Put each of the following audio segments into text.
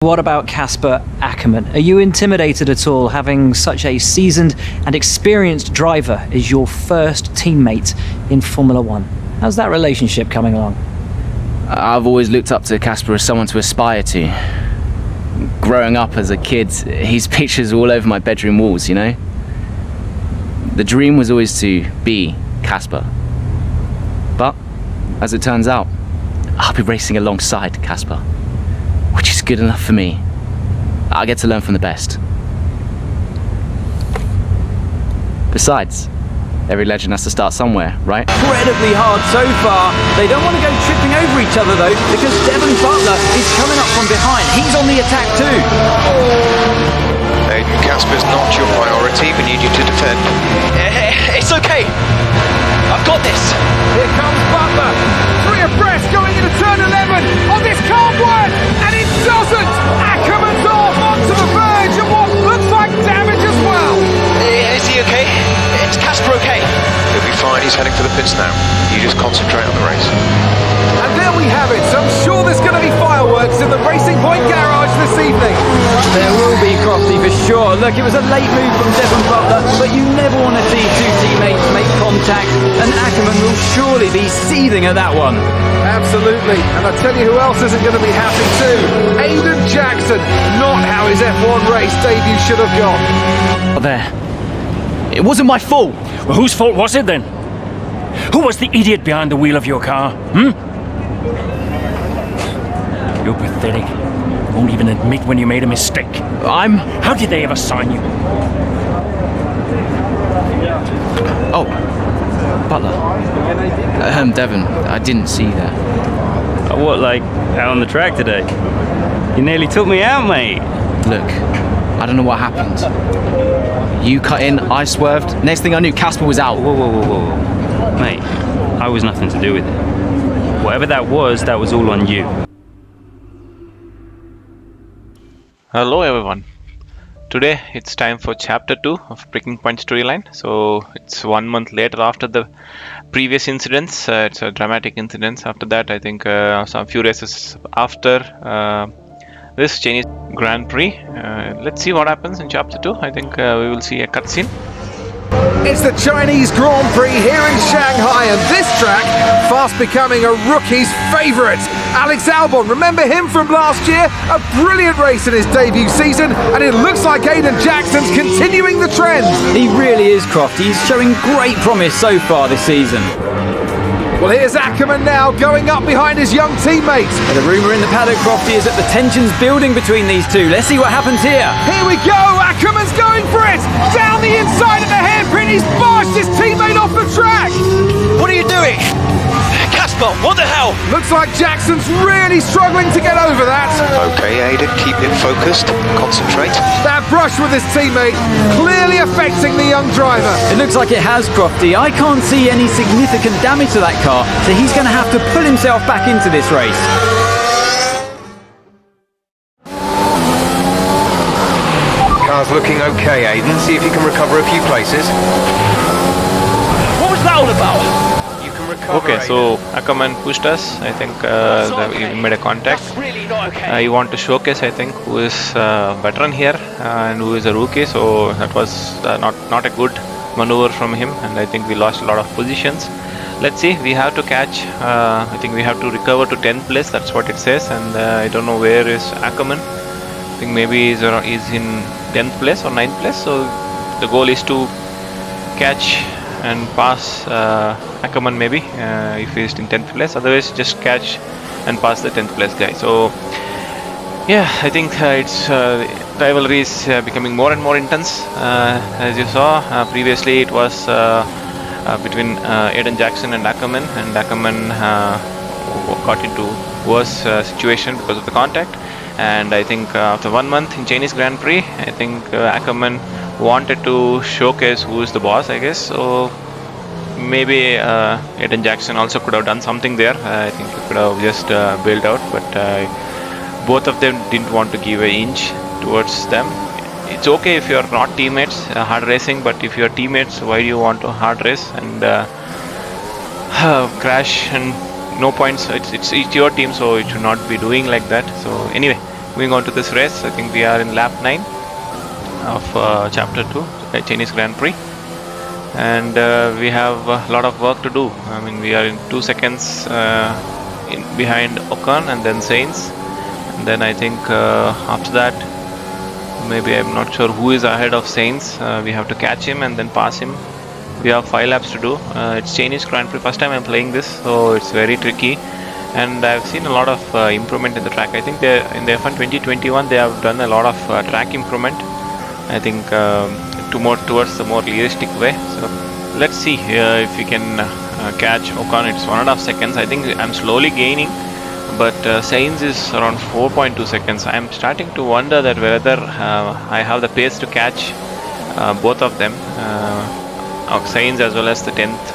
What about Casper Ackermann? Are you intimidated at all having such a seasoned and experienced driver as your first teammate in Formula One? How's that relationship coming along? I've always looked up to Casper as someone to aspire to. Growing up as a kid, his pictures all over my bedroom walls, you know? The dream was always to be Casper. But, as it turns out, I'll be racing alongside Casper, which is good enough for me. I get to learn from the best. Besides, every legend has to start somewhere, right? Incredibly hard so far. They don't want to go tripping over each other though, because Devon Butler is coming up from behind. He's on the attack too. Aiden, Casper's not your priority. We need you to defend. It's okay. I've got this. Here comes Butler. 3 abreast going into turn 11. Oh, this can't work. And it doesn't. Ackermann's off onto the verge of what looks like damage as well. Is he okay? Is Casper okay? He'll be fine. He's heading for the pits now. You just concentrate on the race. And there we have it. So I'm sure there's going to be fireworks in the Racing Point garage this evening. There will be, Crofty, for sure. Look, it was a late move from Devon Butler, but you never want to see two teammates make contact, and Ackermann will surely be seething at that one. Absolutely. And I tell you who else isn't going to be happy too. Aiden Jackson. Not how his F1 race debut should have gone. There. It wasn't my fault. Well, whose fault was it then? Who was the idiot behind the wheel of your car? You're pathetic. You won't even admit when you made a mistake. How did they ever sign you? Oh, Butler. Devon, I didn't see that. What, like, out on the track today? You nearly took me out, mate. Look, I don't know what happened. You cut in, I swerved. Next thing I knew, Casper was out. Whoa. Mate, I was nothing to do with it. Whatever that was all on you. Hello everyone. Today it's time for chapter 2 of Breaking Point storyline. So it's 1 month later after the previous incidents. It's a dramatic incidents. After that, I think some few races after this Chinese Grand Prix. Let's see what happens in chapter 2. I think we will see a cutscene. It's the Chinese Grand Prix here in Shanghai, and this track fast becoming a rookie's favourite. Alex Albon, remember him from last year? A brilliant race in his debut season, and it looks like Aiden Jackson's continuing the trend. He really is, Crofty. He's showing great promise so far this season. Well, here's Ackermann now going up behind his young teammate. And the rumour in the paddock, Crofty, is that the tension's building between these two. Let's see what happens here. Here we go. Ackermann's going for it. Down the inside of the hairpin. He's barged his teammate off the track. What are you doing? Casper, what the hell? Looks like Jackson's really struggling to get over that. Okay, Aiden, keep it focused. Concentrate. That brush with his teammate clearly affecting the young driver. It looks like it has, Crofty. I can't see any significant damage to that car, so he's going to have to pull himself back into this race. Car's looking okay, Aiden. See if you can recover a few places. What was that all about? You can recover. Okay, so Ackermann pushed us. I think he made a contact. That's really not okay. You want to showcase, I think, who is veteran here and who is a rookie. So that was not a good maneuver from him, and I think we lost a lot of positions. Let's see, we have to catch, I think we have to recover to 10th place, that's what it says, and I don't know where is Ackermann. I think maybe he's in 10th place or 9th place, so the goal is to catch and pass Ackermann maybe, if he's in 10th place, otherwise just catch and pass the 10th place guy. So yeah, I think it's rivalry is becoming more and more intense. As you saw, previously it was between Aiden Jackson and Ackermann got into worse situation because of the contact, and I think after 1 month in Chinese Grand Prix, I think Ackermann wanted to showcase who is the boss, I guess. So maybe Aiden Jackson also could have done something there. I think he could have just bailed out, but both of them didn't want to give an inch towards them. It's okay if you're not teammates, hard racing, but if you're teammates, why do you want to hard race and crash and no points? It's your team, so it should not be doing like that. So anyway, moving on to this race, I think we are in lap 9 of chapter 2, Chinese Grand Prix, and we have a lot of work to do. I mean, we are in 2 seconds behind Ocon and then Sainz, and then I think after that, maybe I'm not sure who is ahead of Sainz. We have to catch him and then pass him. We have 5 laps to do. It's Chinese Grand Prix, first time I'm playing this, so it's very tricky, and I've seen a lot of improvement in the track. I think in the F1 2021 they have done a lot of track improvement, I think towards the more realistic way. So let's see if we can catch Ocon. It's 1.5 seconds. I think I'm slowly gaining, but Sainz is around 4.2 seconds. I'm starting to wonder that whether I have the pace to catch both of them, Sainz as well as the 10th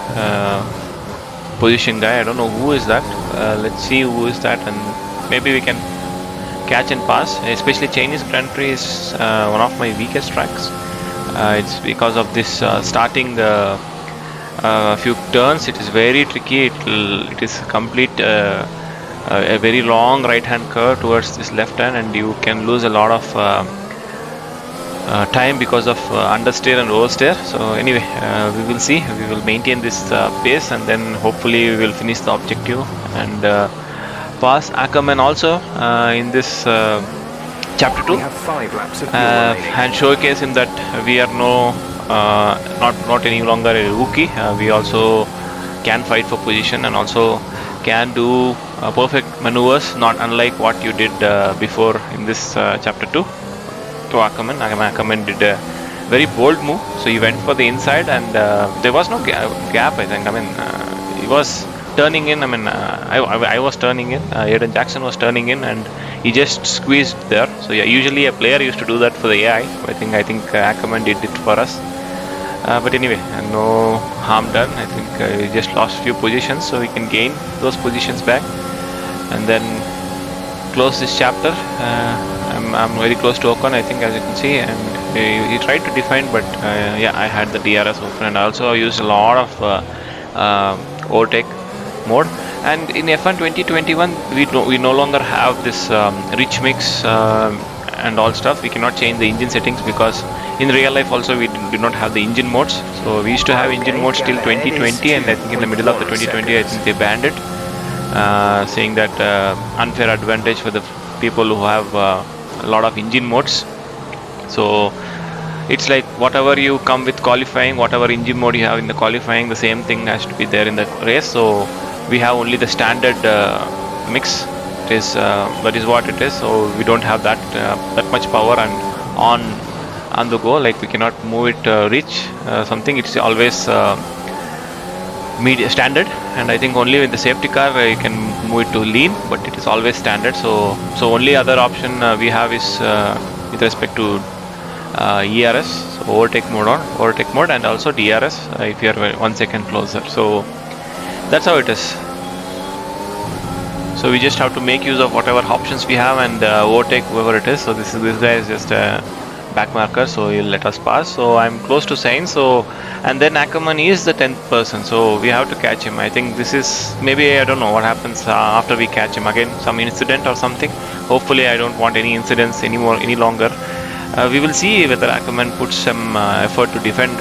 position guy. I don't know who is that. Let's see who is that, and maybe we can catch and pass. Especially Chinese Grand Prix is one of my weakest tracks. It's because of this starting the few turns. It is very tricky. It is complete a very long right hand curve towards this left hand, and you can lose a lot of time because of understeer and oversteer. So anyway, we will see. We will maintain this pace, and then hopefully we will finish the objective and pass Ackerman also in this chapter 2, and showcase him that we are not any longer a rookie. We also can fight for position and also can do perfect maneuvers, not unlike what you did before in this chapter 2 to Ackerman. Ackerman did a very bold move, so he went for the inside, and there was no gap, I think. I mean, he was turning in. I mean, I was turning in, Aiden Jackson was turning in, and he just squeezed there. So yeah, usually a player used to do that for the AI. I think Ackerman did it for us. But anyway, no harm done. I think we just lost few positions, so we can gain those positions back and then close this chapter. I'm very close to Ocon, I think, as you can see, and he tried to defend, but yeah, I had the DRS open, and I also used a lot of overtake mode. And in F1 2021 we no longer have this rich mix and all stuff. We cannot change the engine settings because in real life also we did not have the engine modes. So we used to have engine modes till 2020, and I think in the middle of the 2020 I think they banned it, saying that unfair advantage for the people who have a lot of engine modes. So it's like whatever you come with qualifying, whatever engine mode you have in the qualifying, the same thing has to be there in the race. So we have only the standard mix. It is that is what it is. So we don't have that much power and on the go. Like we cannot move it rich something. It's always standard, and I think only with the safety car you can move it to lean, but it is always standard. So only other option we have is with respect to ERS, so overtake mode, and also DRS if you are 1 second closer. So that's how it is. So we just have to make use of whatever options we have and overtake whoever it is. So this guy is just a back marker, so he'll let us pass. So I'm close to Sainz. So and then Ackerman is the 10th person, so we have to catch him. I think this is maybe, I don't know what happens after we catch him again, some incident or something. Hopefully I don't want any incidents any longer. We will see whether Ackerman puts some effort to defend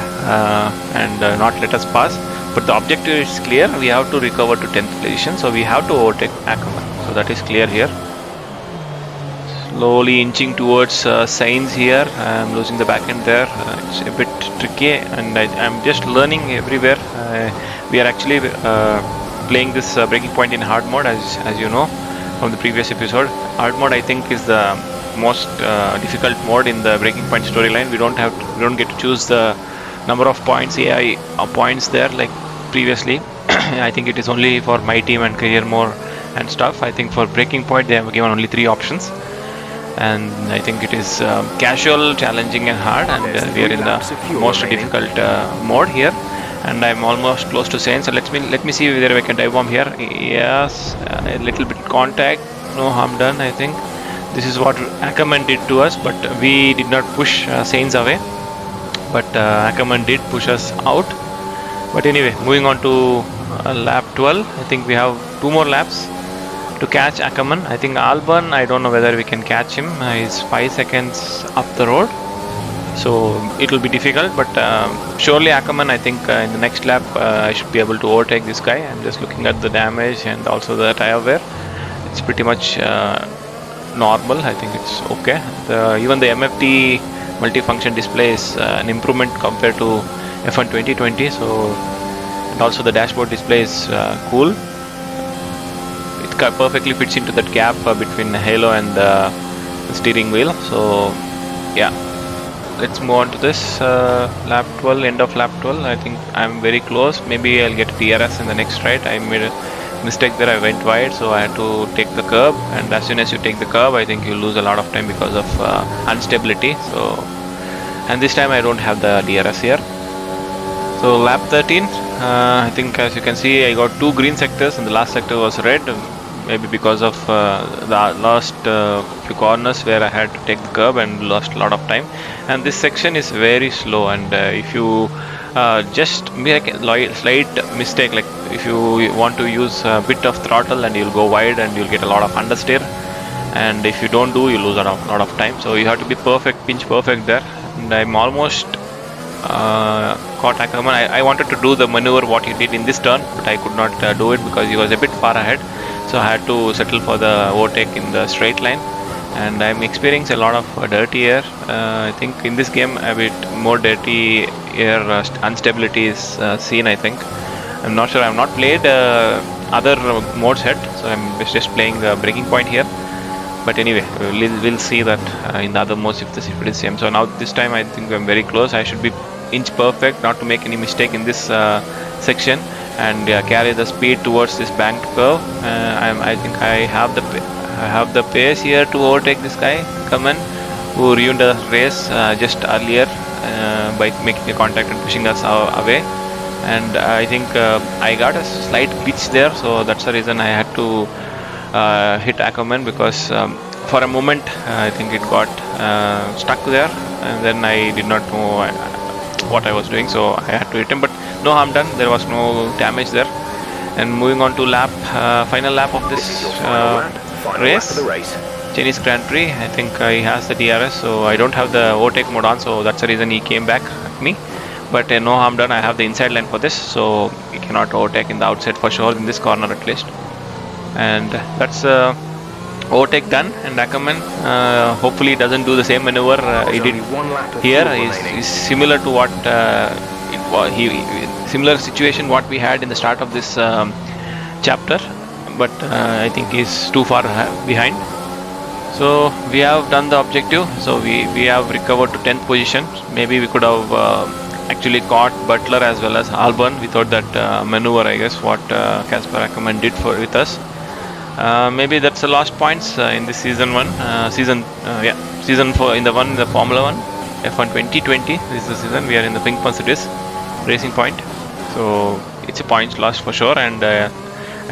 and not let us pass. But the objective is clear. We have to recover to 10th position, so we have to overtake Ackerman. So that is clear here. Slowly inching towards Sainz here. I'm losing the back end there. It's a bit tricky, and I'm just learning everywhere. We are actually playing this breaking point in hard mode, as you know from the previous episode. Hard mode, I think, is the most difficult mode in the breaking point storyline. We don't get to choose the number of points, AI points there like previously. I think it is only for my team and career mode and stuff. I think for breaking point they have given only 3 options, and I think it is casual, challenging and hard, and we are in the most difficult mode here, and I'm almost close to Sainz. So let me see whether I can dive bomb here. Yes, a little bit contact, no harm done. I think this is what Ackerman did to us, but we did not push Sainz away, but Ackerman did push us out. But anyway, moving on to lap 12. I think we have 2 more laps to catch Ackerman. I think Albon, I don't know whether we can catch him. He's 5 seconds up the road, so it will be difficult, but surely Ackerman, I think in the next lap I should be able to overtake this guy. I'm just looking at the damage and also the tire wear. It's pretty much normal. I think it's okay. Even the MFT multifunction display is an improvement compared to F1 2020. So, and also the dashboard display is cool. It perfectly fits into that gap between halo and the steering wheel. So yeah, let's move on to this lap 12, end of lap 12. I think I'm very close. Maybe I'll get DRS in the next straight. I made a mistake there. I went wide, so I had to take the curb, and as soon as you take the curb, I think you lose a lot of time because of instability. So, and this time I don't have the DRS here. So lap 13, I think as you can see, I got 2 green sectors and the last sector was red, maybe because of the last few corners where I had to take the curb and lost a lot of time. And this section is very slow, and if you just make a slight mistake, like if you want to use a bit of throttle, and you'll go wide and you'll get a lot of understeer, and if you don't do, you lose a lot of time. So you have to be perfect, pinch perfect there, and I'm almost caught Ackerman. I wanted to do the maneuver what he did in this turn, but I could not do it because he was a bit far ahead, so I had to settle for the overtake in the straight line. And I'm experiencing a lot of dirty air. I think in this game a bit more dirty air instability is seen, I think. I'm not sure. I've not played other modes yet, so I'm just playing the breaking point here. But anyway, we'll see that in the other modes if it is same. So now this time I think I'm very close. I should be inch perfect not to make any mistake in this section, and carry the speed towards this banked curve. I think I have the pace here to overtake this guy, Kaman, who ruined the race just earlier by making a contact and pushing us away. And I think I got a slight pitch there, so that's the reason I had to hit Ackerman, because for a moment I think it got stuck there, and then I did not know what I was doing, so I had to hit him, but no harm done. There was no damage there. And moving on to final lap of this race, Chinese Grand Prix. I think he has the DRS, so I don't have the overtake mode on, so that's the reason he came back at me. But no harm done. I have the inside line for this, so he cannot overtake in the outside for sure, in this corner at least. And that's overtake done. And Ackerman hopefully doesn't do the same maneuver he did here. He's similar to what similar situation what we had in the start of this chapter, but I think he's too far behind. So we have done the objective, so we have recovered to 10th position. Maybe we could have actually caught Butler as well as Albon without that maneuver, I guess, what Kasper Ackerman did with us. Maybe that's the last points in this season 4 in the Formula 1 F1 2020. This is the season. We are in the Pink Mercedes Racing Point, so it's a points lost for sure. And I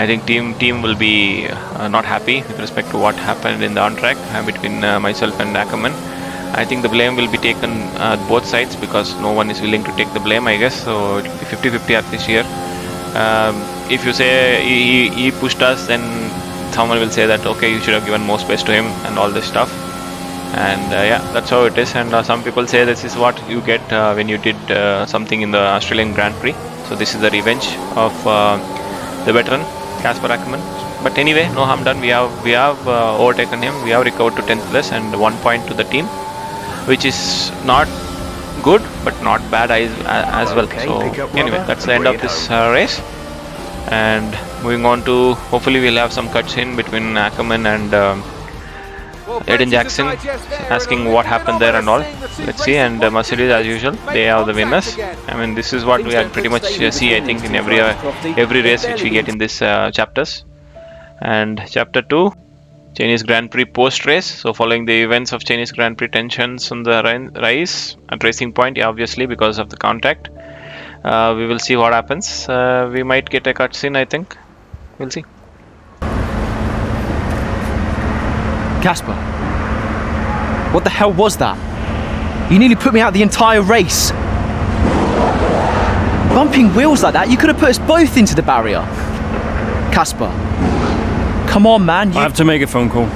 think team will be not happy with respect to what happened in the on track between myself and Ackerman. I think the blame will be taken both sides, because no one is willing to take the blame, I guess. So it will be 50-50 at this year. If you say he pushed us, then someone will say that okay, you should have given more space to him and all this stuff. And yeah, that's how it is. And some people say this is what you get when you did something in the Australian Grand Prix. So this is the revenge of the veteran Kasper Ackerman. But anyway, no harm done. We have overtaken him. We have recovered to 10th place and 1 point to the team, which is not good but not bad as well. So anyway, that's the end of this race. And moving on to, hopefully we'll have some cuts in between Ackerman and Eden Jackson, asking what happened there and all. Let's see. And Mercedes, as usual, they are the winners. I mean, this is what we pretty much see, I think, in every race which we get in this chapters. And chapter 2, Chinese Grand Prix post race. So following the events of Chinese Grand Prix, tensions on the rise at Racing Point, obviously because of the contact. We will see what happens. We might get a cutscene, I think. We'll see. Kasper, what the hell was that? You nearly put me out the entire race. Bumping wheels like that, you could have put us both into the barrier. Kasper, Come on, man. I have to make a phone call.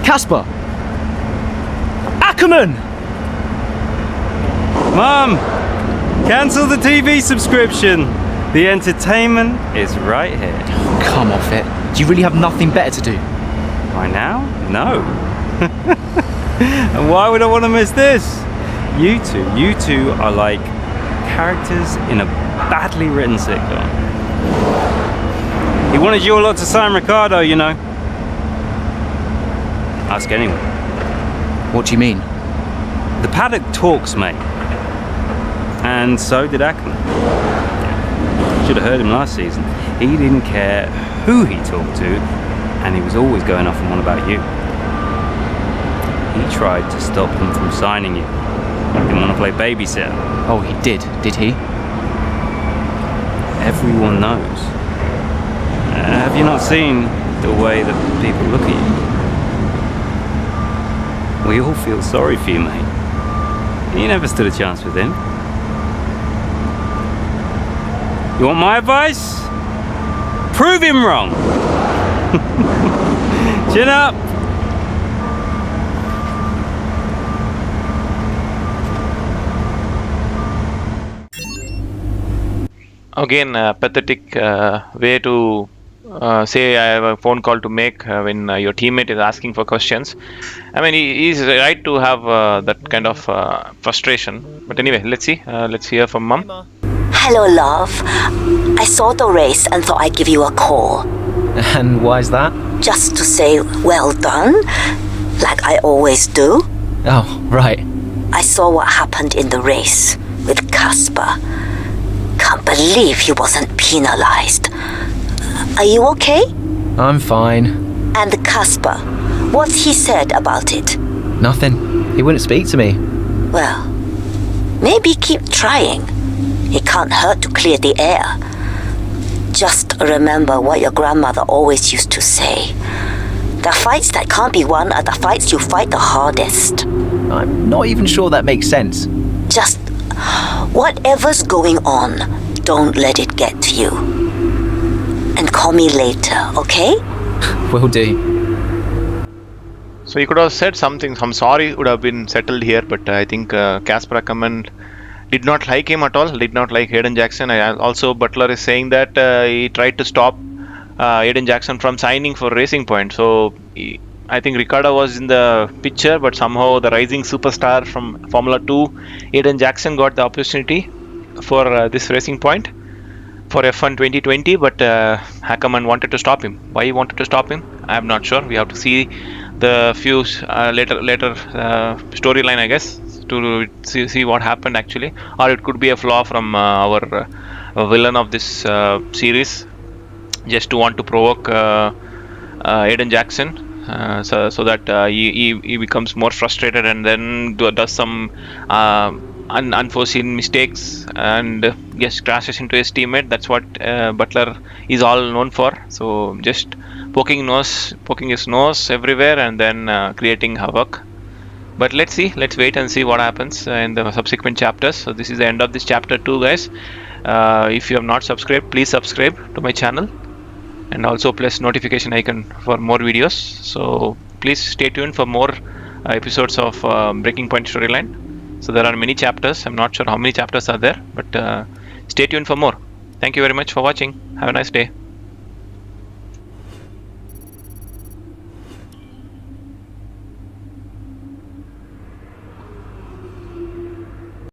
Casper! Ackerman! Mum! Cancel the TV subscription. The entertainment is right here. Come off it. Do you really have nothing better to do? Right now? No. And why would I want to miss this? You two are like characters in a badly written sitcom. He wanted you all lot to sign Ricardo, you know. Ask anyone. What do you mean? The paddock talks, mate. And so did Ackerman. Should have heard him last season. He didn't care who he talked to, and he was always going off and on about you. He tried to stop them from signing you. Didn't want to play babysitter. Oh, he did he? Everyone knows. Have you not seen the way that people look at you? We all feel sorry for you, mate. You never stood a chance with him. You want my advice? Prove him wrong. Chin up. Again, pathetic way to say I have a phone call to make when your teammate is asking for questions. I mean, he's right to have that kind of frustration. But anyway, let's see. Let's hear from Mum. Hello, love. I saw the race and thought I'd give you a call. And why is that? Just to say well done, like I always do. Oh, right. I saw what happened in the race with Casper. Can't believe he wasn't penalized. Are you okay? I'm fine. And Casper, what's he said about it? Nothing. He wouldn't speak to me. Well, maybe keep trying. It can't hurt to clear the air. Just remember what your grandmother always used to say. The fights that can't be won are the fights you fight the hardest. I'm not even sure that makes sense. Just whatever's going on, don't let it get to you. And call me later, okay? Will do. So you could have said something. Some sorry would have been settled here, but I think Casper Ackerman did not like him at all. Did not like Hayden Jackson. Also, Butler is saying that he tried to stop Hayden Jackson from signing for Racing Point. So I think Ricardo was in the picture, but somehow the rising superstar from Formula 2, Hayden Jackson, got the opportunity for this Racing Point for F1 2020. But Ackerman wanted to stop him. Why he wanted to stop him, I am not sure. We have to see the few later storyline, I guess, to see what happened actually, or it could be a flaw from our villain of this series, just to want to provoke Hayden Jackson, so that he becomes more frustrated and then does some unforeseen mistakes and yes, crashes into his teammate. That's what Butler is all known for. So just poking his nose everywhere and then creating havoc. But let's wait and see what happens in the subsequent chapters. So this is the end of this chapter 2, guys. If you have not subscribed, please subscribe to my channel and also press notification icon for more videos. So please stay tuned for more episodes of Breaking Point Storyline. So there are many chapters. I'm not sure how many chapters are there, but stay tuned for more. Thank you very much for watching. Have a nice day.